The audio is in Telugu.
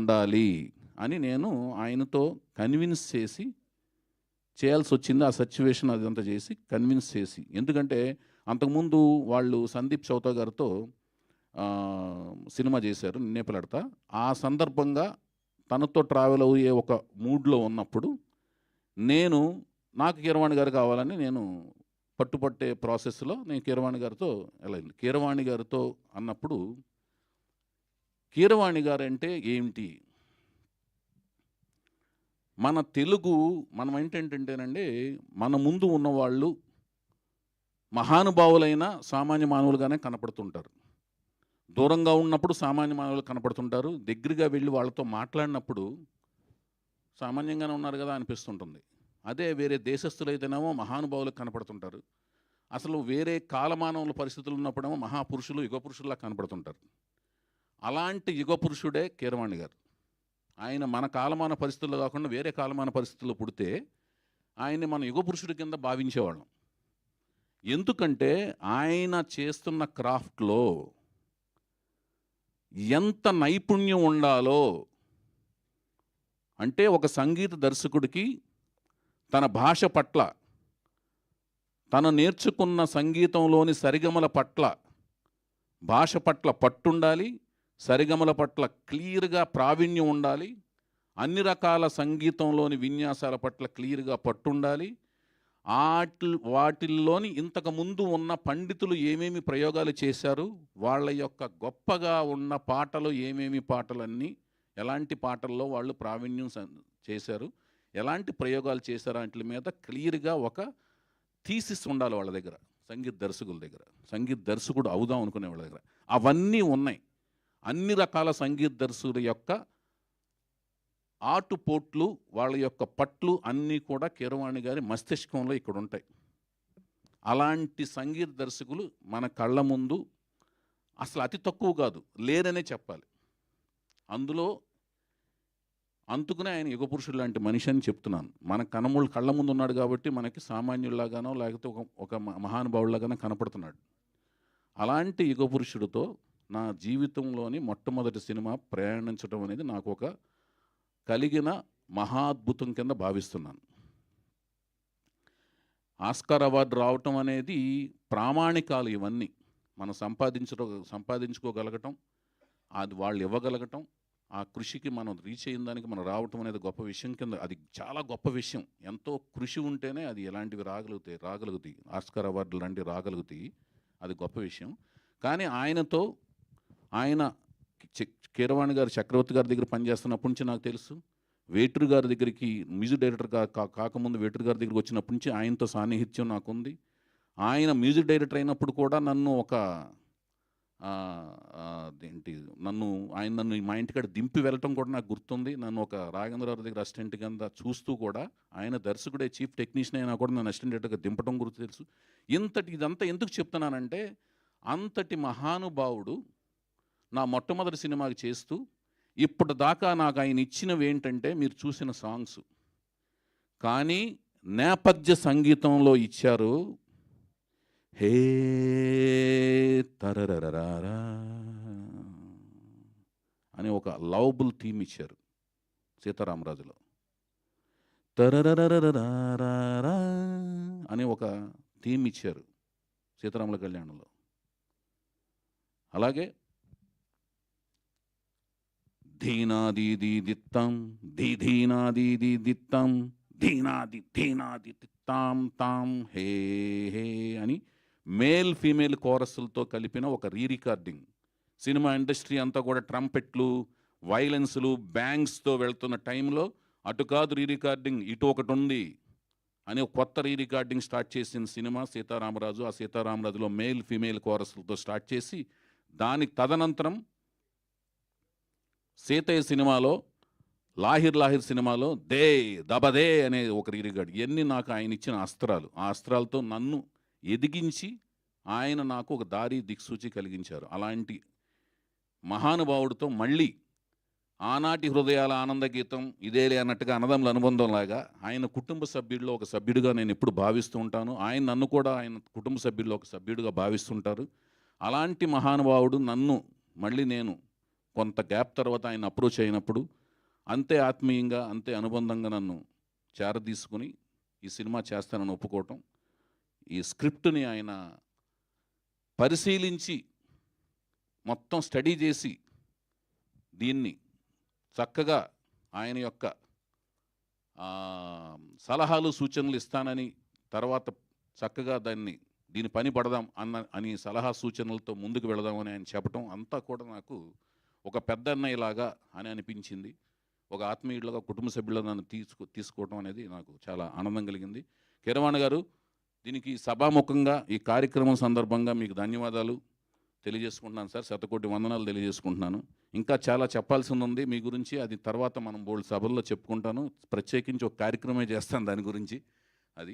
ఉండాలి అని నేను ఆయనతో కన్విన్స్ చేసి చేయాల్సి వచ్చింది. ఆ సిచ్యువేషన్ అదంతా చేసి కన్విన్స్ చేసి, ఎందుకంటే అంతకుముందు వాళ్ళు సందీప్ చౌతా గారితో సినిమా చేశారు నిన్నే పెళ్ళాడతా. ఆ సందర్భంగా తనతో ట్రావెల్ అయ్యే ఒక మూడ్లో ఉన్నప్పుడు నాకు కీరవాణి గారు కావాలని నేను పట్టుపట్టే ప్రాసెస్లో నేను కీరవాణి గారితో వెళ్ళింది. కీరవాణి గారితో అన్నప్పుడు కీరవాణి గారు అంటే ఏంటి, మన తెలుగు మనం ఏంటంటేనండి, మన ముందు ఉన్నవాళ్ళు మహానుభావులైన సామాన్య మానవులుగానే కనపడుతుంటారు. దూరంగా ఉన్నప్పుడు సామాన్య మానవులు కనపడుతుంటారు. దగ్గరగా వెళ్ళి వాళ్ళతో మాట్లాడినప్పుడు సామాన్యంగానే ఉన్నారు కదా అనిపిస్తుంటుంది. అదే వేరే దేశస్తులైతేనేమో మహానుభావులు కనపడుతుంటారు. అసలు వేరే కాలమానవుల పరిస్థితులు ఉన్నప్పుడేమో మహాపురుషులు యుగ పురుషుల్లా కనపడుతుంటారు. అలాంటి యుగ పురుషుడే కీరవాణి గారు. ఆయన మన కాలమాన పరిస్థితుల్లో కాకుండా వేరే కాలమాన పరిస్థితుల్లో పుడితే ఆయన్ని మన యుగ పురుషుడి కింద భావించేవాళ్ళం. ఎందుకంటే ఆయన చేస్తున్న క్రాఫ్ట్లో ఎంత నైపుణ్యం ఉండాలో, అంటే ఒక సంగీత దర్శకుడికి తన భాష పట్ల, తను నేర్చుకున్న సంగీతంలోని సరిగమల పట్ల, భాష పట్ల పట్టుండాలి, సరిగమల పట్ల క్లియర్గా ప్రావీణ్యం ఉండాలి, అన్ని రకాల సంగీతంలోని విన్యాసాల పట్ల క్లియర్గా పట్టుండాలి. వాటిల్లోని ఇంతకుముందు ఉన్న పండితులు ఏమేమి ప్రయోగాలు చేశారు, వాళ్ళ యొక్క గొప్పగా ఉన్న పాటలు ఏమేమి పాటలన్నీ, ఎలాంటి పాటల్లో వాళ్ళు ప్రావీణ్యం చేశారు, ఎలాంటి ప్రయోగాలు చేశారు, వాటి మీద క్లియర్గా ఒక థీసిస్ ఉండాలి వాళ్ళ దగ్గర, సంగీత దర్శకుల దగ్గర, సంగీత దర్శకుడు అవుదాం అనుకునే వాళ్ళ దగ్గర. అవన్నీ ఉన్నాయి. అన్ని రకాల సంగీత దర్శకుల యొక్క ఆటుపోట్లు, వాళ్ళ యొక్క పట్లు అన్నీ కూడా కీరవాణి గారి మస్తిష్కంలో ఇక్కడ ఉంటాయి. అలాంటి సంగీత దర్శకులు మన కళ్ళ ముందు అసలు అతి తక్కువ కాదు, లేరనే చెప్పాలి. అందులో అందుకునే ఆయన యుగపురుషుడు లాంటి మనిషి అని చెప్తున్నాను. మన కళ్ళ ముందు ఉన్నాడు కాబట్టి మనకి సామాన్యుల్లాగానో లేకపోతే ఒక మహానుభావులాగానో కనపడుతున్నాడు. అలాంటి యుగపురుషుడితో నా జీవితంలోని మొట్టమొదటి సినిమా ప్రయాణించడం అనేది నాకు ఒక కలిగిన మహాద్భుతం కింద భావిస్తున్నాను. ఆస్కార్ అవార్డు రావటం అనేది ప్రామాణికాలు. ఇవన్నీ మనం సంపాదించుకోగలగటం, అది వాళ్ళు ఇవ్వగలగటం, ఆ కృషికి మనం రీచ్ అయిన దానికి మనం రావటం అనేది గొప్ప విషయం కింద, అది చాలా గొప్ప విషయం. ఎంతో కృషి ఉంటేనే అది ఎలాంటివి రాగలుగుతాయి, ఆస్కార్ అవార్డులు లాంటివి రాగలుగుతాయి. అది గొప్ప విషయం. కానీ ఆయన కీరవాణి గారు చక్రవర్తి గారి దగ్గర పనిచేస్తున్నప్పటి నుంచి నాకు తెలుసు. వేటూరు గారి దగ్గరికి మ్యూజిక్ డైరెక్టర్ కాకముందు వేటూరు గారి దగ్గరికి వచ్చినప్పటి నుంచి ఆయనతో సాన్నిహిత్యం నాకుంది. ఆయన మ్యూజిక్ డైరెక్టర్ అయినప్పుడు కూడా నన్ను నన్ను మా ఇంటికాడ దింపి వెళ్ళటం కూడా నాకు గుర్తుంది. నన్ను ఒక రాఘవేంద్రరావు దగ్గర అసిస్టెంట్ కింద చూస్తూ కూడా, ఆయన దర్శకుడే చీఫ్ టెక్నీషియన్ అయినా కూడా నన్ను అసిస్టెంట్ డైరెక్టర్గా దింపడం గుర్తు తెలుసు. ఇదంతా ఎందుకు చెప్తున్నానంటే, అంతటి మహానుభావుడు నా మొట్టమొదటి సినిమాకి చేస్తూ ఇప్పటిదాకా నాకు ఆయన ఇచ్చినవి ఏంటంటే మీరు చూసిన సాంగ్స్, కానీ నేపథ్య సంగీతంలో ఇచ్చారు. హే తరరరారా అని ఒక లవబుల్ థీమ్ ఇచ్చారు సీతారామరాజులో. తరరరరారా అని ఒక థీమ్ ఇచ్చారు సీతారాముల కళ్యాణంలో. అలాగే ధీనాదీది దిత్తం ధీనాదీది దిత్తం ధీనాది తిత్తాం తాం హే హే అని మేల్ ఫీమేల్ కోరస్లతో కలిపిన ఒక రికార్డింగ్. సినిమా ఇండస్ట్రీ అంతా కూడా ట్రంపెట్లు, వైలెన్స్లు, బ్యాంగ్స్తో వెళ్తున్న టైంలో అటు కాదు రికార్డింగ్, ఇటు ఒకటి ఉంది అని ఒక కొత్త రికార్డింగ్ స్టార్ట్ చేసిన సినిమా సీతారామరాజు. ఆ సీతారామరాజులో మేల్ ఫీమేల్ కోరస్లతో స్టార్ట్ చేసి, దానికి తదనంతరం సీతయ్య సినిమాలో, లాహిర్ సినిమాలో దే దబదే అనే ఒక రికార్డ్. ఇవన్నీ నాకు ఆయన ఇచ్చిన అస్త్రాలు. ఆ అస్త్రాలతో నన్ను ఎదిగించి ఆయన నాకు ఒక దారి దిక్సూచి కలిగించారు. అలాంటి మహానుభావుడితో మళ్ళీ ఆనాటి హృదయాల ఆనంద గీతం ఇదేలే అన్నట్టుగా అన్నదమ్ముల అనుబంధంలాగా ఆయన కుటుంబ సభ్యుల్లో ఒక సభ్యుడిగా నేను ఎప్పుడు భావిస్తూ ఉంటాను. ఆయన నన్ను కూడా ఆయన కుటుంబ సభ్యుల్లో ఒక సభ్యుడిగా భావిస్తుంటారు. అలాంటి మహానుభావుడు నన్ను మళ్ళీ నేను కొంత గ్యాప్ తర్వాత ఆయన అప్రోచ్ అయినప్పుడు అంతే ఆత్మీయంగా అంతే అనుబంధంగా నన్ను చేరదీసుకుని ఈ సినిమా చేస్తానని ఒప్పుకోవటం, ఈ స్క్రిప్ట్ని ఆయన పరిశీలించి మొత్తం స్టడీ చేసి దీన్ని చక్కగా ఆయన యొక్క సలహాలు సూచనలు ఇస్తానని, తర్వాత చక్కగా దీని పని పడదాం అని సలహా సూచనలతో ముందుకు వెళదామని ఆయన చెప్పటం అంతా కూడా నాకు ఒక పెద్ద అన్నయ్యలాగా అని అనిపించింది. ఒక ఆత్మీయుడిలాగా కుటుంబ సభ్యులుగా నన్ను తీసుకోవడం అనేది నాకు చాలా ఆనందం కలిగింది. కీరవాణి గారు, దీనికి సభాముఖంగా ఈ కార్యక్రమం సందర్భంగా మీకు ధన్యవాదాలు తెలియజేసుకుంటున్నాను సార్. శతకోటి వందనాలు తెలియజేసుకుంటున్నాను. ఇంకా చాలా చెప్పాల్సింది ఉంది మీ గురించి, అది తర్వాత మనం బోల్డ్ సభల్లో చెప్పుకుంటాను. ప్రత్యేకించి ఒక కార్యక్రమే చేస్తాను దాని గురించి.